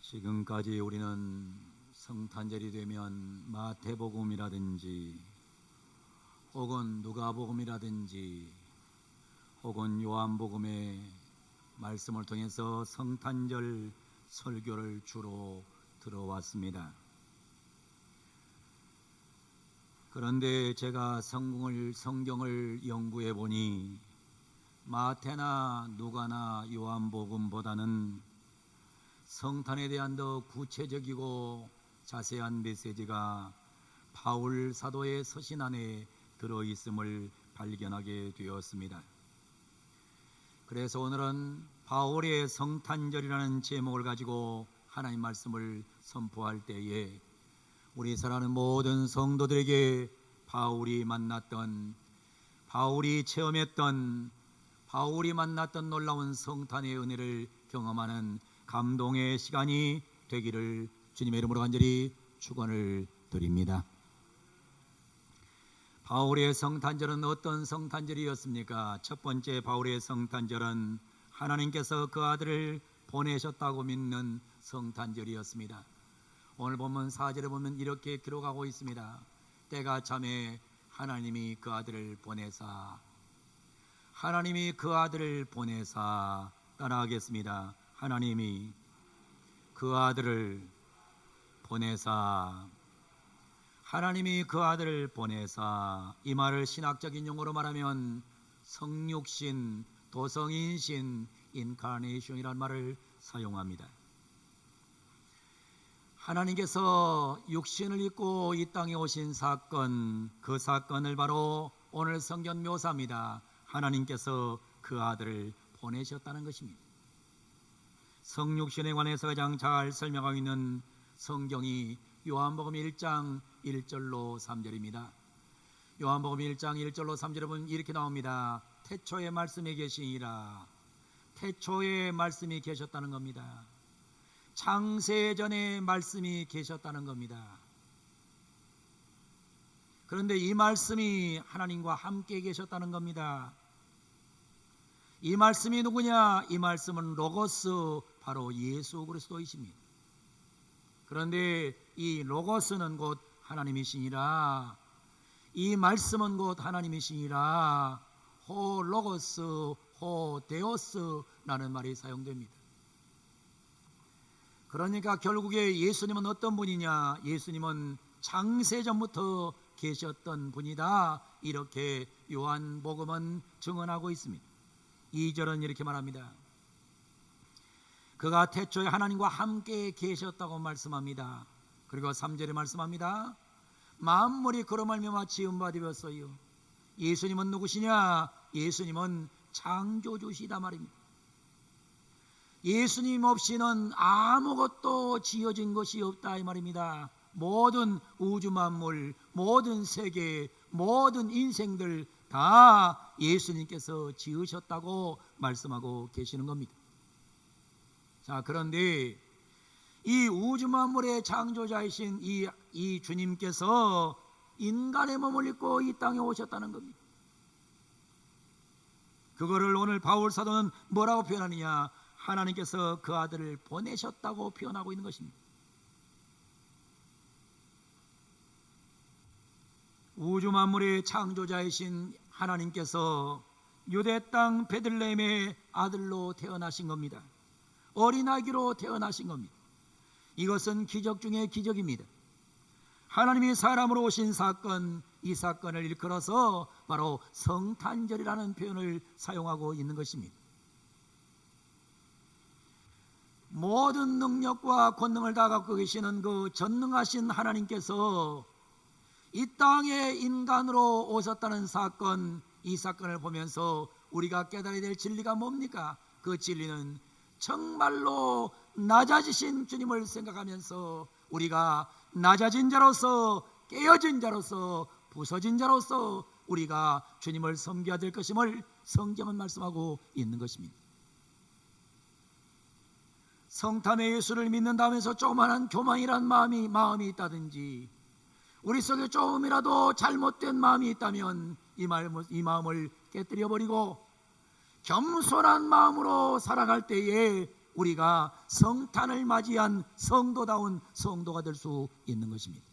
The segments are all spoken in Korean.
지금까지 우리는 성탄절이 되면 마태복음이라든지 혹은 누가복음이라든지 혹은 요한복음의 말씀을 통해서 성탄절 설교를 주로 들어왔습니다. 그런데 제가 성경을 연구해 보니 마태나 누가나 요한복음보다는 성탄에 대한 더 구체적이고 자세한 메시지가 바울 사도의 서신 안에 들어있음을 발견하게 되었습니다. 그래서 오늘은 바울의 성탄절이라는 제목을 가지고 하나님 말씀을 선포할 때에 우리 사랑하는 모든 성도들에게 바울이 만났던, 바울이 체험했던, 바울이 만났던 놀라운 성탄의 은혜를 경험하는 감동의 시간이 되기를 주님의 이름으로 간절히 축원을 드립니다. 바울의 성탄절은 어떤 성탄절이었습니까? 첫 번째, 바울의 성탄절은 하나님께서 그 아들을 보내셨다고 믿는 성탄절이었습니다. 오늘 보면 4절에 보면 이렇게 기록하고 있습니다. 때가 참에 하나님이 그 아들을 보내사, 하나님이 그 아들을 보내사, 따라하겠습니다. 하나님이 그 아들을 보내사, 하나님이 그 아들을 보내사. 이 말을 신학적인 용어로 말하면 성육신, 도성인신, 인카네이션이라는 말을 사용합니다. 하나님께서 육신을 입고 이 땅에 오신 사건, 그 사건을 바로 오늘 성경 묘사합니다. 하나님께서 그 아들을 보내셨다는 것입니다. 성육신에 관해서 가장 잘 설명하고 있는 성경이 요한복음 1장 1절로 3절입니다. 요한복음 1장 1절로 3절에 보면 이렇게 나옵니다. 태초에 말씀이 계시니라. 태초에 말씀이 계셨다는 겁니다. 창세전에 말씀이 계셨다는 겁니다. 그런데 이 말씀이 하나님과 함께 계셨다는 겁니다. 이 말씀이 누구냐? 이 말씀은 로고스, 바로 예수 그리스도이십니다. 그런데 이 로고스는 곧 하나님이시니라. 이 말씀은 곧 하나님이시니라. 호 로고스, 호 데오스라는 말이 사용됩니다. 그러니까 결국에 예수님은 어떤 분이냐? 예수님은 창세전부터 계셨던 분이다. 이렇게 요한복음은 증언하고 있습니다. 2절은 이렇게 말합니다. 그가 태초에 하나님과 함께 계셨다고 말씀합니다. 그리고 3절에 말씀합니다. 만물이 그로 말미암아 지은 바 되었어요. 예수님은 누구시냐? 예수님은 창조주시다 말입니다. 예수님 없이는 아무것도 지어진 것이 없다 이 말입니다. 모든 우주 만물, 모든 세계, 모든 인생들 다 예수님께서 지으셨다고 말씀하고 계시는 겁니다. 자, 그런데 이 우주 만물의 창조자이신 이 주님께서 인간의 몸을 입고 이 땅에 오셨다는 겁니다. 그거를 오늘 바울 사도는 뭐라고 표현하느냐? 하나님께서 그 아들을 보내셨다고 표현하고 있는 것입니다. 우주 만물의 창조자이신 하나님께서 유대 땅 베들레헴의 아들로 태어나신 겁니다. 어린아기로 태어나신 겁니다. 이것은 기적 중에 기적입니다. 하나님이 사람으로 오신 사건, 이 사건을 일컬어서 바로 성탄절이라는 표현을 사용하고 있는 것입니다. 모든 능력과 권능을 다 갖고 계시는 그 전능하신 하나님께서 이 땅에 인간으로 오셨다는 사건, 이 사건을 보면서 우리가 깨달아야 될 진리가 뭡니까? 그 진리는 정말로 낮아지신 주님을 생각하면서 우리가 낮아진 자로서, 깨어진 자로서, 부서진 자로서 우리가 주님을 섬겨야 될 것임을 성경은 말씀하고 있는 것입니다. 성탄의 예수를 믿는다면서 조그마한 교만이란 마음이 있다든지, 우리 속에 조금이라도 잘못된 마음이 있다면 이 마음을 깨뜨려 버리고 겸손한 마음으로 살아갈 때에 우리가 성탄을 맞이한 성도다운 성도가 될 수 있는 것입니다.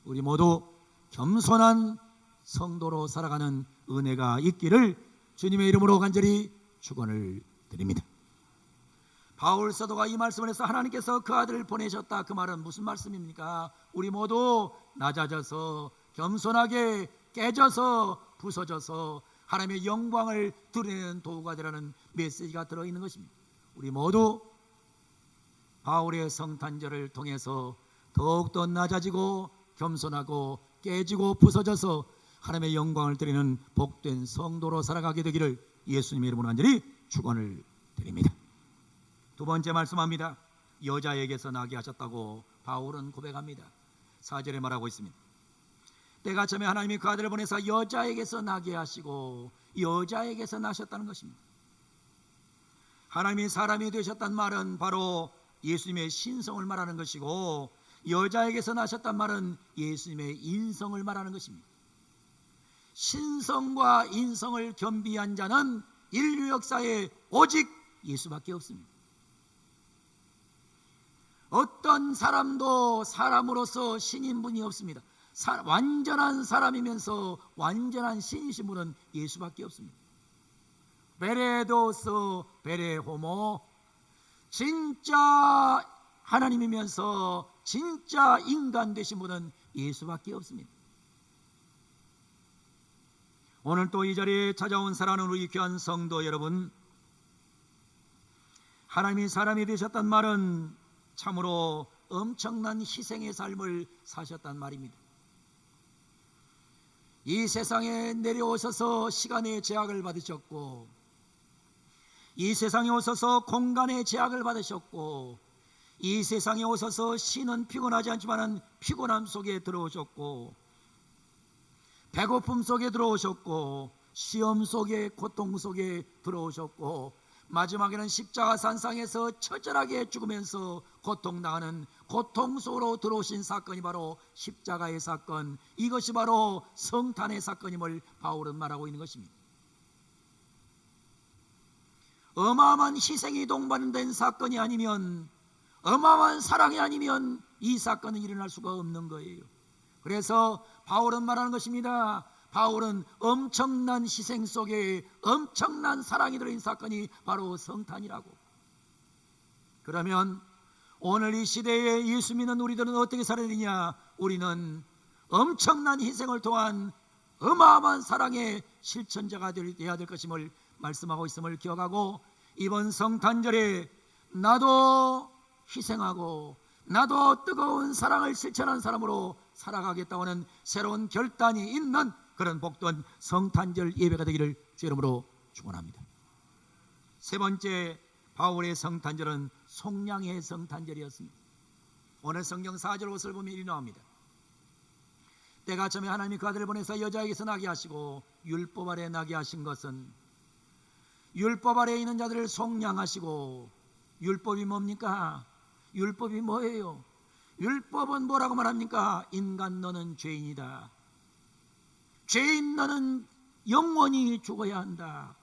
우리 모두 겸손한 성도로 살아가는 은혜가 있기를 주님의 이름으로 간절히 축원을 드립니다. 바울 사도가 이 말씀을 해서 하나님께서 그 아들을 보내셨다, 그 말은 무슨 말씀입니까? 우리 모두 낮아져서 겸손하게 깨져서 부서져서 하나님의 영광을 드러내는 도구가 되라는 메시지가 들어있는 것입니다. 우리 모두 바울의 성탄절을 통해서 더욱더 낮아지고 겸손하고 깨지고 부서져서 하나님의 영광을 드리는 복된 성도로 살아가게 되기를 예수님의 이름으로 간절히 축원을 드립니다. 두 번째 말씀합니다. 여자에게서 나게 하셨다고 바울은 고백합니다. 4절에 말하고 있습니다. 때가 참에 하나님이 그 아들을 보내사 여자에게서 나게 하시고, 여자에게서 나셨다는 것입니다. 하나님이 사람이 되셨단 말은 바로 예수님의 신성을 말하는 것이고, 여자에게서 나셨단 말은 예수님의 인성을 말하는 것입니다. 신성과 인성을 겸비한 자는 인류 역사에 오직 예수밖에 없습니다. 어떤 사람도 사람으로서 신인 분이 없습니다. 완전한 사람이면서 완전한 신이신 분은 예수밖에 없습니다. 베레도스 베레호모, 진짜 하나님이면서 진짜 인간 되신 분은 예수밖에 없습니다. 오늘 또 이 자리에 찾아온 사랑하는 우리 귀한 성도 여러분, 하나님이 사람이 되셨단 말은 참으로 엄청난 희생의 삶을 사셨단 말입니다. 이 세상에 내려오셔서 시간의 제약을 받으셨고, 이 세상에 오셔서 공간의 제약을 받으셨고, 이 세상에 오셔서 신은 피곤하지 않지만 피곤함 속에 들어오셨고, 배고픔 속에 들어오셨고, 시험 속에 고통 속에 들어오셨고, 마지막에는 십자가 산상에서 처절하게 죽으면서 고통당하는 고통 속으로 들어오신 사건이 바로 십자가의 사건, 이것이 바로 성탄의 사건임을 바울은 말하고 있는 것입니다. 어마어마한 희생이 동반된 사건이 아니면, 어마어마한 사랑이 아니면 이 사건은 일어날 수가 없는 거예요. 그래서 바울은 말하는 것입니다. 바울은 엄청난 희생 속에 엄청난 사랑이 들어있는 사건이 바로 성탄이라고. 그러면 오늘 이 시대에 예수 믿는 우리들은 어떻게 살아야 되냐? 우리는 엄청난 희생을 통한 어마어마한 사랑의 실천자가 되어야 될 것임을 말씀하고 있음을 기억하고, 이번 성탄절에 나도 희생하고 나도 뜨거운 사랑을 실천한 사람으로 살아가겠다고 하는 새로운 결단이 있는 그런 복된 성탄절 예배가 되기를 주 이름으로 축원합니다. 세 번째, 바울의 성탄절은 속량의 성탄절이었습니다. 오늘 성경 4절 5절 보면 이리 나옵니다. 때가 참에 하나님이 그 아들을 보내서 여자에게서 나게 하시고, 율법 아래 나게 하신 것은 율법 아래에 있는 자들을 속량하시고. 율법이 뭡니까? 율법이 뭐예요? 율법은 뭐라고 말합니까? 인간 너는 죄인이다. 죄인 너는 영원히 죽어야 한다.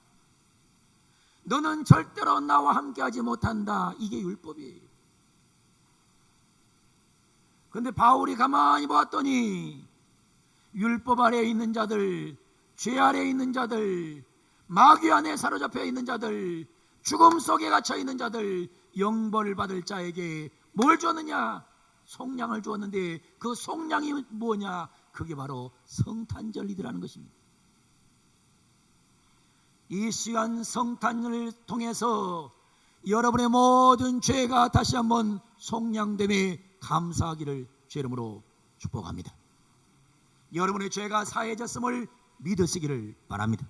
너는 절대로 나와 함께하지 못한다. 이게 율법이에요. 그런데 바울이 가만히 보았더니 율법 아래에 있는 자들, 죄 아래에 있는 자들, 마귀 안에 사로잡혀 있는 자들, 죽음 속에 갇혀 있는 자들, 영벌을 받을 자에게 뭘 줬느냐? 속량을 주었는데 그 속량이 뭐냐? 그게 바로 성탄절이라는 것입니다. 이 시간 성탄을 통해서 여러분의 모든 죄가 다시 한번 속량됨에 감사하기를 주 이름으로 축복합니다. 여러분의 죄가 사해졌음을 믿으시기를 바랍니다.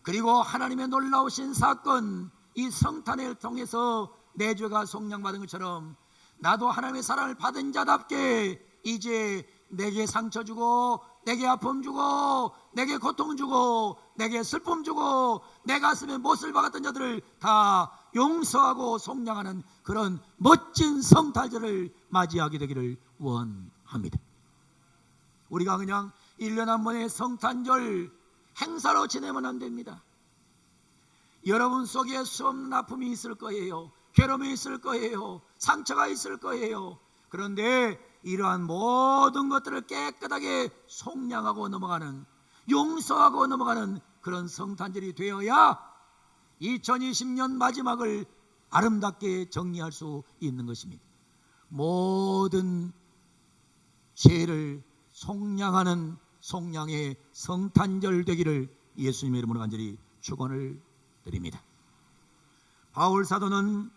그리고 하나님의 놀라우신 사건, 이 성탄을 통해서 내 죄가 속량받은 것처럼 나도 하나님의 사랑을 받은 자답게 이제 내게 상처 주고, 내게 아픔 주고, 내게 고통 주고, 내게 슬픔 주고, 내 가슴에 못을 박았던 자들을 다 용서하고 속량하는 그런 멋진 성탄절을 맞이하게 되기를 원합니다. 우리가 그냥 1년 한 번의 성탄절 행사로 지내면 안 됩니다. 여러분 속에 수없는 아픔이 있을 거예요. 괴로움이 있을 거예요. 상처가 있을 거예요. 그런데 이러한 모든 것들을 깨끗하게 속량하고 넘어가는, 용서하고 넘어가는 그런 성탄절이 되어야 2020년 마지막을 아름답게 정리할 수 있는 것입니다. 모든 죄를 속량하는 속량의 성탄절 되기를 예수님의 이름으로 간절히 축원을 드립니다. 바울 사도는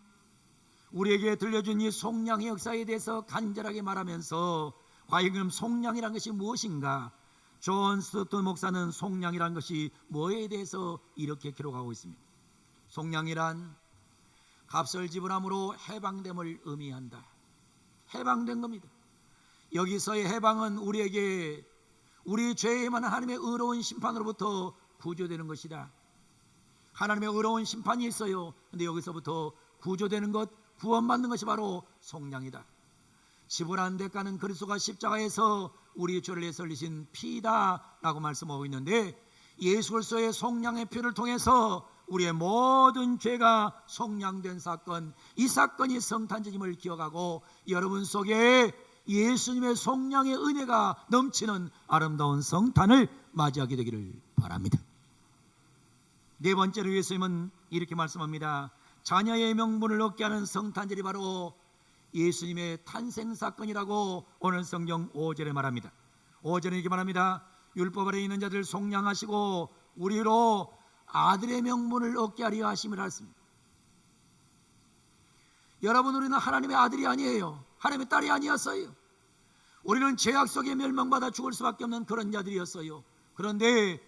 우리에게 들려준 이 속량의 역사에 대해서 간절하게 말하면서 과연 그럼 속량이란 것이 무엇인가? 존 스토튼 목사는 속량이란 것이 뭐에 대해서 이렇게 기록하고 있습니다. 속량이란 값을 지불함으로 해방됨을 의미한다. 해방된 겁니다. 여기서의 해방은 우리에게 우리 죄에 관한 하나님의 의로운 심판으로부터 구조되는 것이다. 하나님의 의로운 심판이 있어요. 그런데 여기서부터 구조되는 것, 구원받는 것이 바로 속량이다. 지불한 대가는 그리스도가 십자가에서 우리 죄를 위해서 흘리신 피다라고 말씀하고 있는데, 예수 그리스도의 속량의 피를 통해서 우리의 모든 죄가 속량된 사건, 이 사건이 성탄절임을 기억하고 여러분 속에 예수님의 속량의 은혜가 넘치는 아름다운 성탄을 맞이하게 되기를 바랍니다. 네 번째로 예수님은 이렇게 말씀합니다. 자녀의 명분을 얻게 하는 성탄절이 바로 예수님의 탄생 사건이라고 오늘 성경 5절에 말합니다. 5절에 이렇게 말합니다. 율법 아래 있는 자들 속량하시고 우리로 아들의 명분을 얻게 하려 하심을 하셨습니다. 여러분, 우리는 하나님의 아들이 아니에요. 하나님의 딸이 아니었어요. 우리는 죄악 속에 멸망받아 죽을 수밖에 없는 그런 자들이었어요. 그런데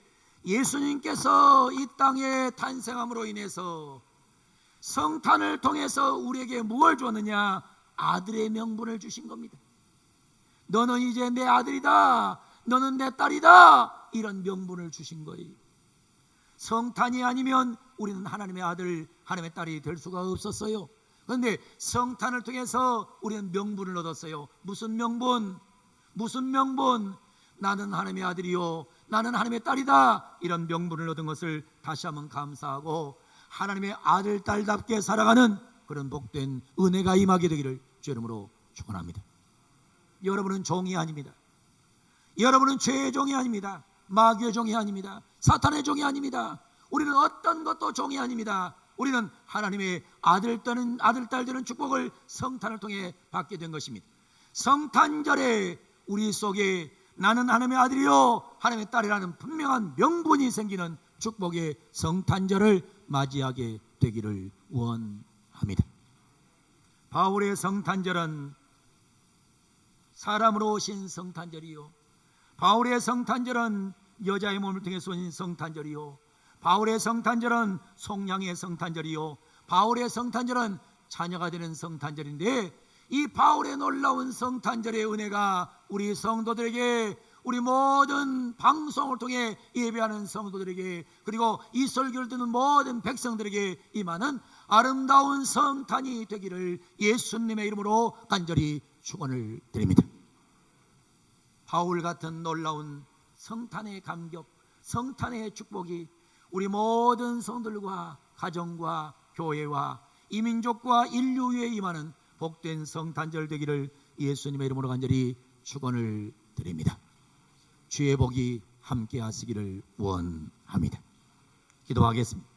예수님께서 이 땅에 탄생함으로 인해서 성탄을 통해서 우리에게 무엇을 주었느냐? 아들의 명분을 주신 겁니다. 너는 이제 내 아들이다, 너는 내 딸이다, 이런 명분을 주신 거예요. 성탄이 아니면 우리는 하나님의 아들, 하나님의 딸이 될 수가 없었어요. 그런데 성탄을 통해서 우리는 명분을 얻었어요. 무슨 명분? 무슨 명분? 나는 하나님의 아들이요, 나는 하나님의 딸이다, 이런 명분을 얻은 것을 다시 한번 감사하고 하나님의 아들, 딸답게 살아가는 그런 복된 은혜가 임하게 되기를 주 이름으로 축원합니다. 여러분은 종이 아닙니다. 여러분은 죄의 종이 아닙니다. 마귀의 종이 아닙니다. 사탄의 종이 아닙니다. 우리는 어떤 것도 종이 아닙니다. 우리는 하나님의 아들, 딸 되는 축복을 성탄을 통해 받게 된 것입니다. 성탄절에 우리 속에 나는 하나님의 아들이요, 하나님의 딸이라는 분명한 명분이 생기는 축복의 성탄절을 맞이하게 되기를 원합니다. 바울의 성탄절은 사람으로 오신 성탄절이요, 바울의 성탄절은 여자의 몸을 통해서 오신 성탄절이요, 바울의 성탄절은 속량의 성탄절이요, 바울의 성탄절은 자녀가 되는 성탄절인데, 이 바울의 놀라운 성탄절의 은혜가 우리 성도들에게, 우리 모든 방송을 통해 예배하는 성도들에게, 그리고 이 설교를 듣는 모든 백성들에게 임하는 아름다운 성탄이 되기를 예수님의 이름으로 간절히 축원을 드립니다. 바울 같은 놀라운 성탄의 감격, 성탄의 축복이 우리 모든 성들과 가정과 교회와 이민족과 인류 위에 임하는 복된 성탄절 되기를 예수님의 이름으로 간절히 축원을 드립니다. 주의 복이 함께 하시기를 원합니다. 기도하겠습니다.